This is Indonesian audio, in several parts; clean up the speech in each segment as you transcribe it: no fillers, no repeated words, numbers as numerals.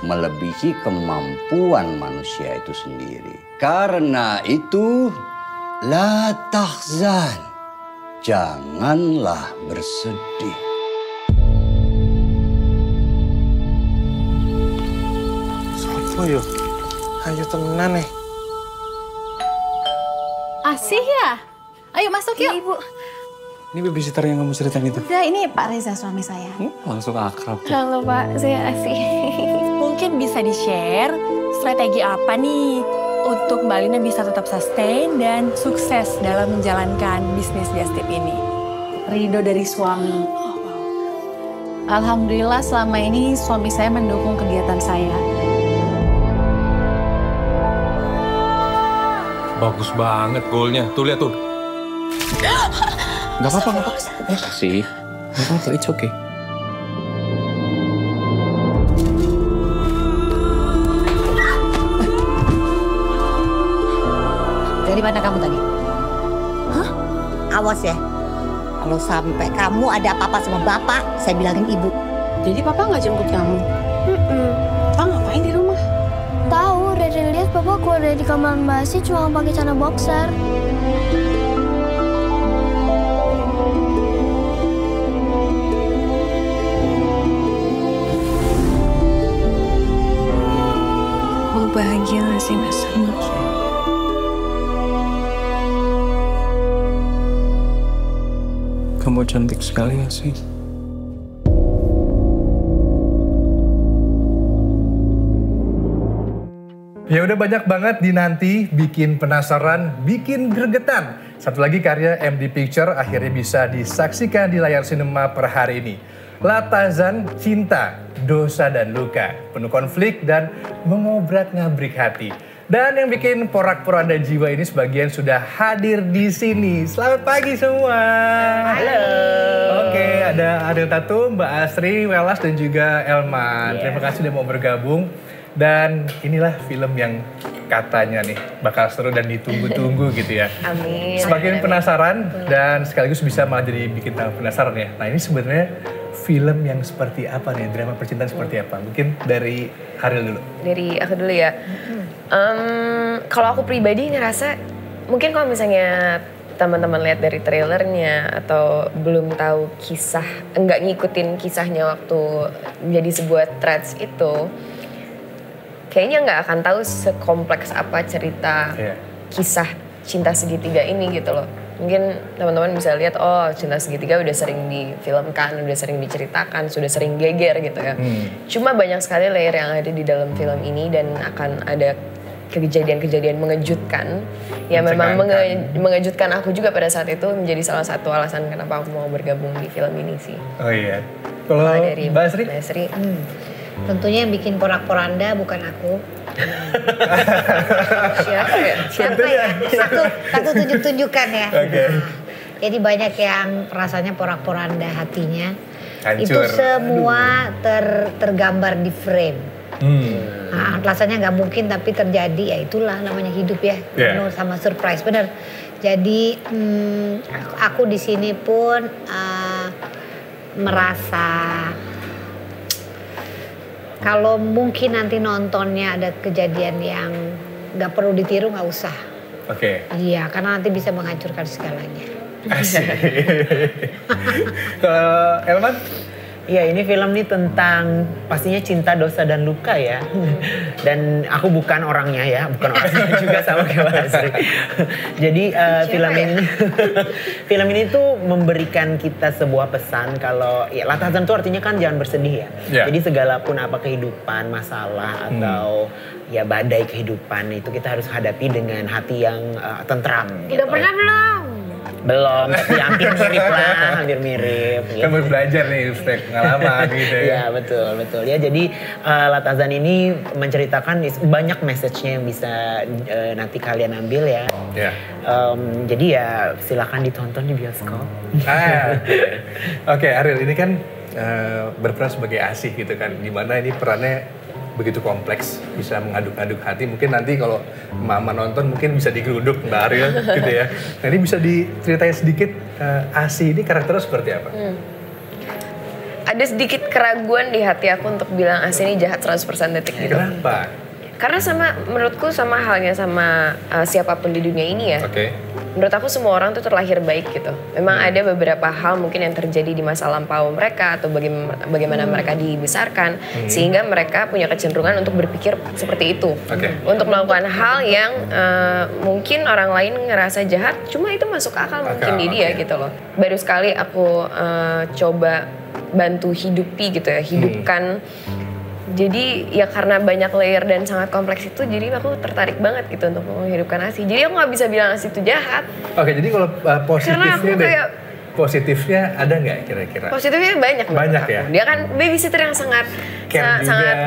melebihi kemampuan manusia itu sendiri. Karena itu, la tahzan, janganlah bersedih. Sopo yo, ayo temenan nih. Asih ya? Ayo masuk yuk. Ibu. Ini babysitter yang kamu ceritain itu? Udah, ini Pak Reza suami saya. Langsung akrab. Halo Pak, saya Asih. Mungkin bisa di-share strategi apa nih untuk Mbak Lina bisa tetap sustain dan sukses dalam menjalankan bisnis Just Tip ini? Ridho dari suami. Alhamdulillah selama ini suami saya mendukung kegiatan saya. Bagus banget golnya. Tuh lihat tuh. Gak apa-apa, gak apa-apa. Kasih. Gak apa-apa, it's okay. Dari mana kamu tadi? Hah? Awas ya. Kalau sampai kamu ada apa-apa sama bapak, saya bilangin ibu. Jadi papa nggak jemput kamu? Papa ngapain di rumah? Tahu, dari lihat papa keluar dari kamar Mbak Asih cuma pakai celana boxer. Mau bahagia gak sih Mas sama aku? Kamu cantik sekali ya sih. Ya udah banyak banget dinanti, bikin penasaran, bikin gregetan. Satu lagi karya MD Picture akhirnya bisa disaksikan di layar sinema per hari ini. La Tahzan, Cinta, Dosa dan Luka, penuh konflik dan mengobrak-ngabrik hati. Dan yang bikin porak-poranda jiwa ini sebagian sudah hadir di sini. Selamat pagi semua. Halo. Oke, ada Ariel Tatum, Mbak Asri, Welas dan juga Elman. Terima kasih sudah mau bergabung. Dan inilah film yang katanya nih bakal seru dan ditunggu-tunggu gitu ya. Amin. Semakin penasaran dan sekaligus bisa malah jadi bikin tambah penasaran ya. Nah ini sebenarnya film yang seperti apa nih? Drama percintaan seperti apa? Mungkin dari Ariel dulu. Dari aku dulu ya. Kalau aku pribadi ngerasa mungkin kalau misalnya teman-teman lihat dari trailernya atau belum tahu kisah, enggak ngikutin kisahnya waktu menjadi sebuah threads itu, kayaknya nggak akan tahu sekompleks apa cerita kisah cinta segitiga ini gitu loh. Mungkin teman-teman bisa lihat, oh cinta segitiga udah sering difilmkan, udah sering diceritakan, sudah sering geger gitu ya. Cuma banyak sekali layer yang ada di dalam film ini dan akan ada kejadian-kejadian mengejutkan. Ya memang mengejutkan aku juga pada saat itu menjadi salah satu alasan kenapa aku mau bergabung di film ini sih. Oh iya. Kalau dari Mbak Asri? Mbak Asri. Tentunya yang bikin porak-poranda bukan aku. Siapa ya? Siapa ya? Satu tunjuk-tunjukkan ya. Okay. Jadi banyak yang rasanya porak-poranda hatinya. Hancur. Itu semua tergambar di frame. Nah, rasanya nggak mungkin tapi terjadi, ya itulah namanya hidup ya. Penuh sama surprise, bener. Jadi aku di sini pun merasa kalau mungkin nanti nontonnya ada kejadian yang nggak perlu ditiru, nggak usah. Oke. Iya, karena nanti bisa menghancurkan segalanya. Asik. Kalau Elman? Iya, ini film ini tentang pastinya cinta, dosa, dan luka ya. Dan aku bukan orangnya ya, bukan orangnya juga sama kayak Mbak Asri. Jadi film ini tuh memberikan kita sebuah pesan kalau ya La Tahzan itu artinya kan jangan bersedih ya. Jadi segala pun apa kehidupan, masalah atau ya badai kehidupan itu kita harus hadapi dengan hati yang tentram. Udah pernah belum? Belum, tapi hampir mirip lah, hampir mirip. Kan baru belajar nih, Ustaz, pengalaman gitu ya. Iya, betul. Ya, jadi La Tahzan ini menceritakan banyak message-nya yang bisa nanti kalian ambil ya. Jadi ya silakan ditonton di bioskop. Oke, Ariel, ini kan berperan sebagai Asih gitu kan, dimana ini perannya begitu kompleks, bisa mengaduk-aduk hati. Mungkin nanti kalau Mama nonton mungkin bisa digeruduk Mbak Ariel gitu ya. Nah ini bisa diceritain sedikit Asih ini karakternya seperti apa? ada sedikit keraguan di hati aku untuk bilang Asih ini jahat 100% detik gitu. Kenapa? Karena menurutku sama halnya sama siapapun di dunia ini ya. Menurut aku semua orang tuh terlahir baik gitu. Memang ada beberapa hal mungkin yang terjadi di masa lampau mereka atau bagaimana mereka dibesarkan sehingga mereka punya kecenderungan untuk berpikir seperti itu. Untuk melakukan hal yang mungkin orang lain ngerasa jahat, cuma itu masuk akal mungkin di dia gitu loh. Baru sekali aku coba bantu hidupkan. Jadi ya karena banyak layer dan sangat kompleks itu, jadi aku tertarik banget gitu untuk menghidupkan Asih. Jadi aku nggak bisa bilang Asih itu jahat. Jadi kalau positifnya kayak, positifnya ada nggak kira-kira? Positifnya banyak. Banyak ya? Dia kan babysitter yang sangat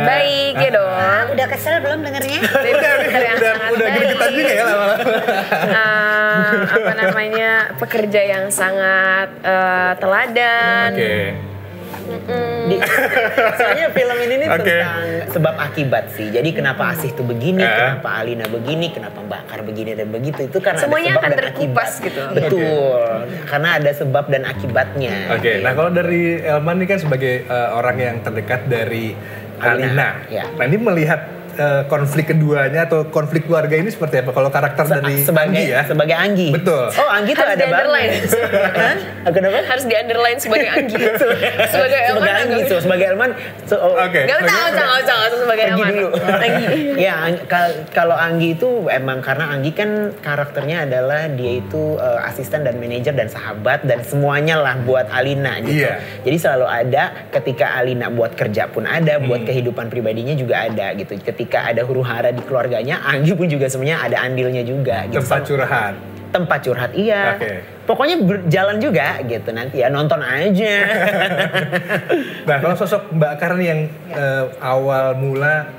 baik ya dong. Udah kesel belum dengernya? Babysitter yang sangat udah baik. gregetan juga ya lama-lama. Pekerja yang sangat teladan. Soalnya film ini nih tentang sebab akibat sih. Jadi kenapa Asih tuh begini, kenapa Alina begini, kenapa Mbak Kar begini dan begitu. Itu karena semuanya ada sebab akan dan terkupas akibat. gitu. Betul. Karena ada sebab dan akibatnya. Nah kalau dari Elman ini kan sebagai orang yang terdekat dari Alina. Nah ini melihat konflik keduanya atau konflik keluarga ini seperti apa? Kalau karakter dari Anggi ya? Sebagai Anggi. Betul. Oh Anggi tuh ada banget. Kenapa? Harus di underline sebagai Anggi. Sebagai Elman. Sebagai Elman. Gak usah sebagai Elman. Anggi. Ya kalau Anggi itu emang karena Anggi kan karakternya adalah dia itu asisten dan manajer dan sahabat dan semuanya lah buat Alina gitu. Jadi selalu ada ketika Alina buat kerja pun ada, buat kehidupan pribadinya juga ada gitu. Ketika ada huru-hara di keluarganya, Anggi pun juga sebenarnya ada andilnya juga. Gitu. Tempat curhat, iya. Pokoknya berjalan juga gitu nanti ya, nonton aja. Nah kalau sosok Mbak Kar nih yang awal mula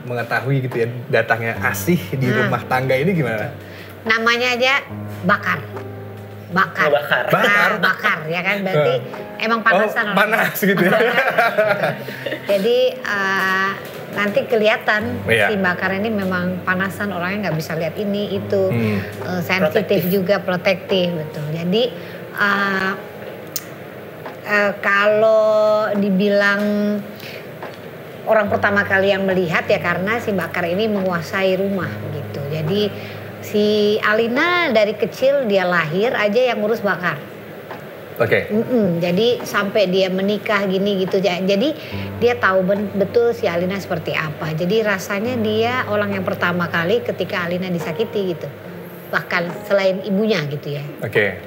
mengetahui gitu ya datangnya Asih di rumah tangga ini gimana? Namanya aja Bakar ya kan, berarti emang panasan. Panas gitu ya. Jadi nanti kelihatan si Bakar ini memang panasan, orangnya nggak bisa lihat ini itu, sensitif juga, protektif betul. Jadi kalau dibilang orang pertama kali yang melihat ya karena si Bakar ini menguasai rumah gitu. Jadi si Alina dari kecil dia lahir aja yang ngurus Bakar. Jadi sampai dia menikah gini gitu. Jadi dia tahu betul si Alina seperti apa. Jadi rasanya dia orang yang pertama kali ketika Alina disakiti gitu. Bahkan selain ibunya gitu ya.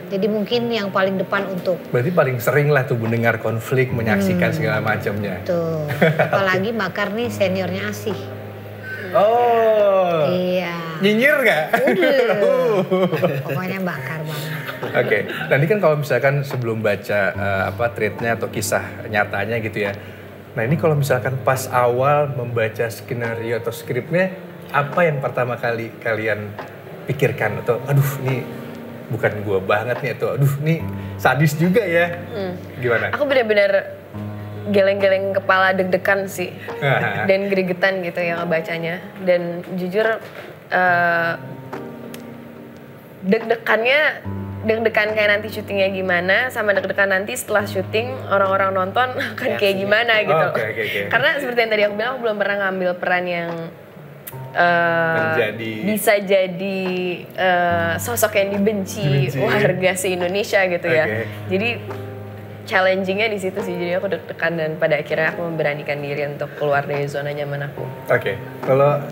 Jadi mungkin yang paling depan untuk. Berarti paling sering lah tuh mendengar konflik, menyaksikan segala macamnya. Tuh. Apalagi Bakar nih seniornya Asih. Oh. Iya. Nyinyir nggak? Pokoknya Bakar banget. Nah ini kan kalau misalkan sebelum baca treatnya atau kisah nyatanya gitu ya. Nah ini kalau misalkan pas awal membaca skenario atau skripnya, apa yang pertama kali kalian pikirkan? Atau aduh ini bukan gua banget nih, atau aduh ini sadis juga ya. Gimana? Aku benar-benar geleng-geleng kepala, deg-degan sih. Dan gregetan gitu ya ngebacanya. Dan jujur deg-degan kayak nanti syutingnya gimana, sama deg-degan nanti setelah syuting orang-orang nonton akan kayak gimana gitu. Karena seperti yang tadi aku bilang, aku belum pernah ngambil peran yang bisa jadi sosok yang dibenci warga se-Indonesia gitu ya. Jadi challengingnya di situ sih, jadi aku deg-degan dan pada akhirnya aku memberanikan diri untuk keluar dari zona nyaman aku. Kalau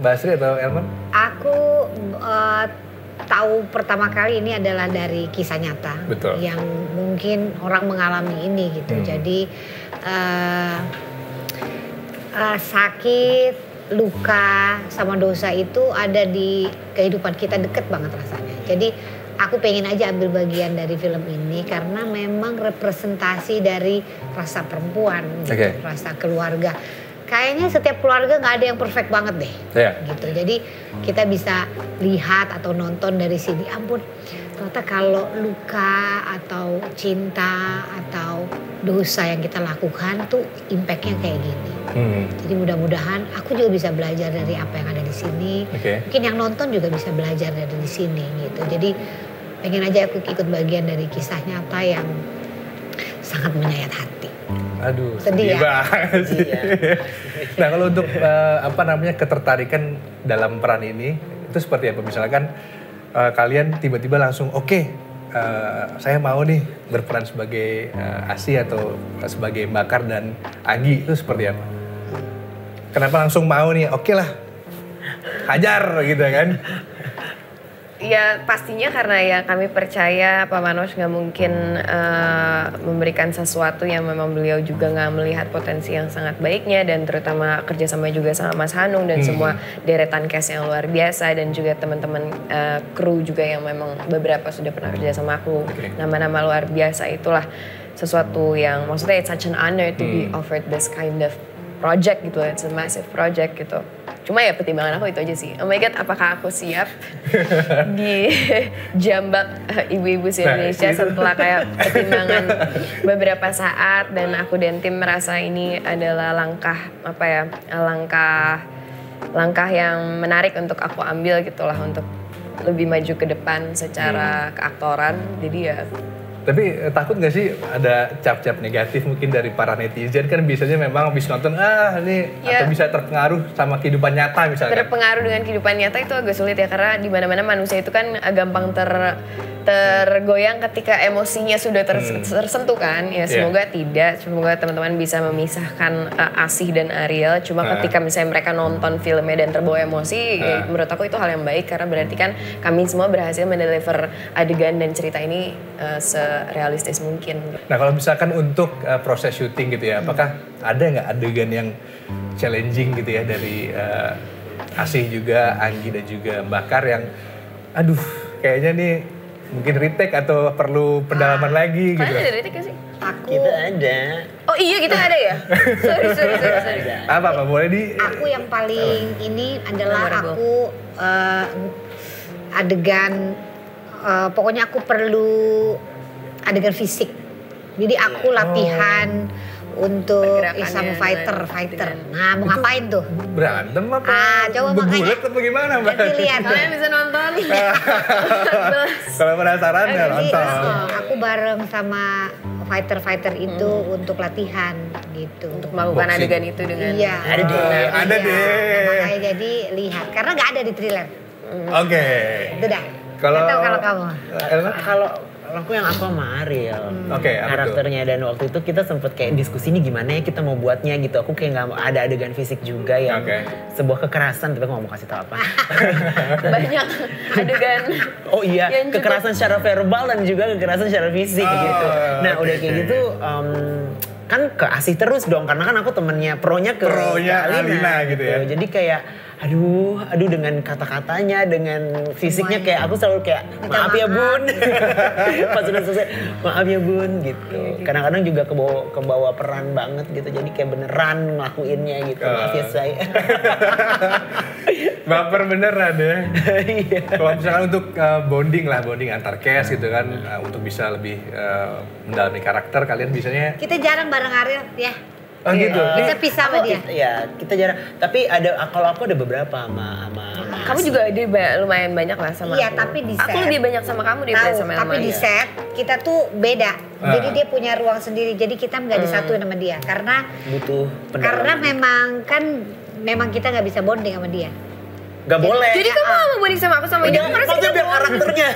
Mbak Asri atau Elman? Aku tahu pertama kali ini adalah dari kisah nyata. Yang mungkin orang mengalami ini gitu. Jadi sakit, luka, sama dosa itu ada di kehidupan kita, deket banget rasanya. Jadi aku pengen aja ambil bagian dari film ini karena memang representasi dari rasa perempuan, gitu, rasa keluarga. Kayaknya setiap keluarga nggak ada yang perfect banget deh, gitu. Jadi kita bisa lihat atau nonton dari sini, ampun, ternyata kalau luka atau cinta atau dosa yang kita lakukan tuh impactnya kayak gini. Jadi mudah-mudahan aku juga bisa belajar dari apa yang ada di sini. Mungkin yang nonton juga bisa belajar dari sini gitu. Jadi pengen aja aku ikut bagian dari kisah nyata yang sangat menyayat hati. Aduh, sedih ya? banget sih. Nah, kalau untuk ketertarikan dalam peran ini itu seperti apa? Misalkan kalian tiba-tiba langsung saya mau nih berperan sebagai Asi atau sebagai Bakar dan Anggi, itu seperti apa? Kenapa langsung mau nih? Oke lah, hajar gitu kan? Ya pastinya karena ya kami percaya Pak Manoj nggak mungkin memberikan sesuatu yang memang beliau juga nggak melihat potensi yang sangat baiknya, dan terutama kerjasama juga sama Mas Hanung dan semua deretan cast yang luar biasa, dan juga teman-teman kru juga yang memang beberapa sudah pernah kerja sama aku. Nama-nama luar biasa itulah sesuatu yang maksudnya it's such an honor to be offered this kind of project gitu, it's a massive project gitu. Cuma ya pertimbangan aku itu aja sih. Oh my God, apakah aku siap di jambak ibu-ibu Indonesia setelah kayak pertimbangan beberapa saat, dan aku dan tim merasa ini adalah langkah yang menarik untuk aku ambil gitulah, untuk lebih maju ke depan secara keaktoran. Jadi ya. Tapi takut gak sih ada cap-cap negatif mungkin dari para netizen? Kan biasanya memang habis nonton ini atau bisa terpengaruh sama kehidupan nyata misalnya. Terpengaruh dengan kehidupan nyata itu agak sulit ya, karena di mana-mana manusia itu kan gampang tergoyang ketika emosinya sudah tersentuh kan. Ya semoga tidak, semoga teman-teman bisa memisahkan Asih dan Ariel. Cuma ketika misalnya mereka nonton filmnya dan terbawa emosi, ya, menurut aku itu hal yang baik, karena berarti kan kami semua berhasil mendeliver adegan dan cerita ini serealistis mungkin. Nah, kalau misalkan untuk proses syuting gitu ya, apakah ada nggak adegan yang challenging gitu ya dari Asih juga, Anggi dan juga Bakar yang aduh kayaknya nih mungkin retake atau perlu pendalaman lagi gitu? Kalian ada retake gak sih? Kita ada. Oh iya, kita ada ya? Sorry. Apa boleh di... Aku yang paling ini adalah aku adegan, pokoknya aku perlu adegan fisik. Jadi aku latihan untuk sama fighter. Nah, mau ngapain tuh? Berantem apa? Coba bergulat apa gimana, Mbak? Nanti lihat. Kalian bisa nonton. Kalau penasaran ya nonton. Aku bareng sama fighter itu untuk latihan gitu. Untuk melakukan adegan itu dengan ada deh. Makanya jadi lihat, karena nggak ada di thriller. Oke. Itu dah. Kalau kamu. Kalau aku yang aku sama Ariel, karakternya, dan waktu itu kita sempet kayak diskusi ini gimana ya kita mau buatnya gitu. Aku kayak nggak ada adegan fisik juga yang sebuah kekerasan, tapi aku nggak mau kasih tahu apa. Banyak adegan. Oh iya, kekerasan secara verbal dan juga kekerasan secara fisik gitu. Nah udah kayak gitu. Kan ke Asih terus dong, karena kan aku temennya pronya Alina gitu ya. Jadi kayak aduh dengan kata-katanya, dengan fisiknya kayak aku selalu kayak maaf ya bun. Pas udah selesai maaf ya bun gitu. Kadang-kadang juga kebawa peran banget gitu, jadi kayak beneran ngelakuinnya gitu. Maaf ya saya. Baper beneran ya. Kalau misalkan untuk bonding antar cast gitu kan, untuk bisa lebih mendalami karakter, kalian biasanya kita jarang bareng Ariel ya. Oh gitu. Kita pisah sama dia. Kita jarang. Tapi kalau aku ada beberapa sama kamu juga ada lumayan banyak lah sama aku. Iya, tapi di set. Aku lebih banyak sama kamu daripada sama Elma. Tapi di set kita tuh beda. Jadi dia punya ruang sendiri. Jadi kita nggak disatuin sama dia karena butuh pendalaman. Karena memang kita nggak bisa bonding sama dia. Gak boleh. Jadi kamu gak mau bonding sama aku sama dia? Maksudnya biar karakternya.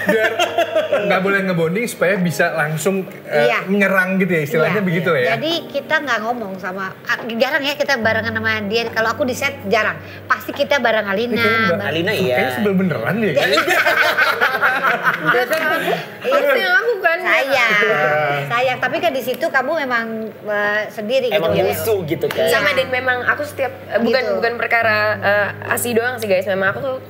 Gak boleh ngebonding supaya bisa langsung menyerang gitu ya, istilahnya begitu ya. Jadi kita gak ngomong sama, jarang ya kita barengan sama dia. Kalau aku di set jarang, pasti kita bareng Alina. Alina iya. Kayaknya sebel beneran deh. Itu yang aku kan. Sayang. Tapi kan di situ kamu memang sendiri emang gitu. Emang musuh gitu kan. Sama, dan memang aku setiap, bukan perkara Asih doang sih guys. Memang aku tuh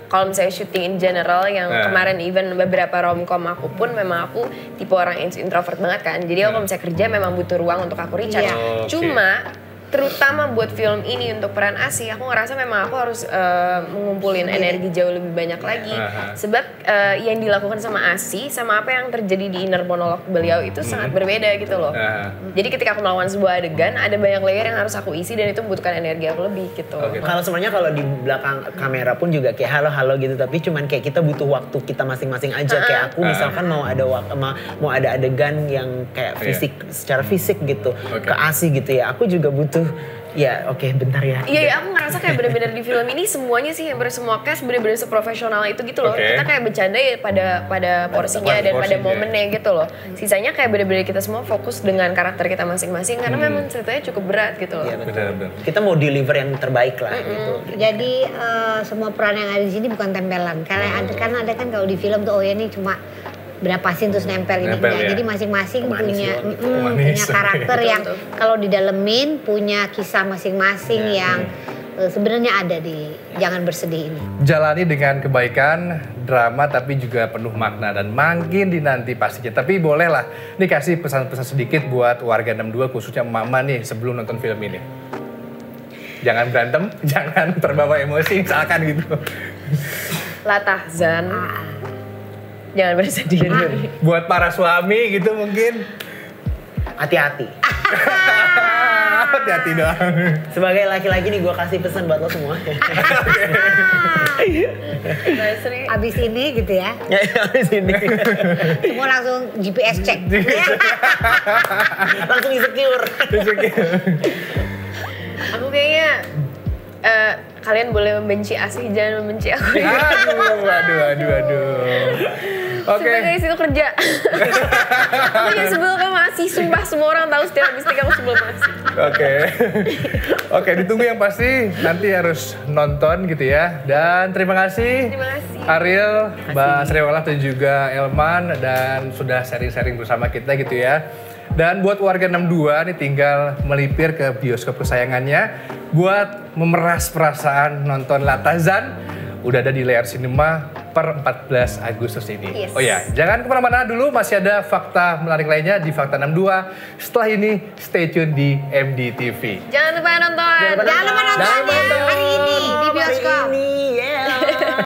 kalau misalnya syuting in general yang kemarin even beberapa romcom aku pun memang aku tipe orang introvert banget kan. Jadi kalau misalnya kerja memang butuh ruang untuk aku recharge. Cuma terutama buat film ini untuk peran Asi, aku ngerasa memang aku harus mengumpulin energi jauh lebih banyak lagi. Sebab yang dilakukan sama Asi sama apa yang terjadi di inner monolog beliau itu sangat berbeda gitu loh. Jadi ketika aku melakukan sebuah adegan, ada banyak layer yang harus aku isi dan itu membutuhkan energi aku lebih gitu. Kalau sebenarnya kalau di belakang kamera pun juga kayak halo-halo gitu, tapi cuman kayak kita butuh waktu kita masing-masing aja. Kayak aku misalkan mau ada adegan yang kayak secara fisik gitu ke Asi gitu ya, aku juga butuh ya bentar ya. Iya, aku ngerasa kayak bener-bener di film ini semuanya sih, hampir semua cast bener-bener seprofesional itu gitu loh. Kita kayak bercanda ya pada porsinya dan pada momennya gitu loh. Sisanya kayak bener-bener kita semua fokus dengan karakter kita masing-masing karena memang ceritanya cukup berat gitu loh. Iya betul. Kita mau deliver yang terbaik lah gitu. Jadi semua peran yang ada di sini bukan tempelan. Karena ada kan kalau di film tuh ini cuma berapa scene terus nempel ini enggak. Jadi masing-masing punya karakter yang kalau didalemin punya kisah masing-masing yang sebenarnya ada di Jangan Bersedih ini. Jalani dengan kebaikan, drama tapi juga penuh makna dan makin dinanti pastinya. Tapi bolehlah nih kasih pesan-pesan sedikit buat warga 62 khususnya mama nih sebelum nonton film ini. Jangan berantem, jangan terbawa emosi misalkan gitu. La tahzan. Jangan bersedih. Buat para suami gitu mungkin. Hati-hati. Hati-hati doang. Sebagai laki-laki nih gue kasih pesan buat lo semua. Abis ini gitu ya. Abis ini. Semua langsung GPS cek. Langsung insecure. Aku kayaknya kalian boleh membenci Asi, jangan membenci aku. Aduh. Oke. Sebagai situ kerja. Aku yang sebel sama Asi, sumpah semua orang tahu setiap habis aku sebel sama Asi. Oke, ditunggu yang pasti nanti harus nonton gitu ya. Dan terima kasih. Ariel, Mbak Sriwala dan juga Elman dan sudah sharing-sharing bersama kita gitu ya. Dan buat warga 62 nih tinggal melipir ke bioskop kesayangannya buat memeras perasaan nonton La Tahzan. Udah ada di layar sinema per 14 Agustus ini. Yes. Oh ya, jangan kemana-mana dulu, masih ada fakta menarik lainnya di Fakta 62. Setelah ini, stay tune di MDTV. Jangan lupa nonton. Jangan lupa nonton hari ini.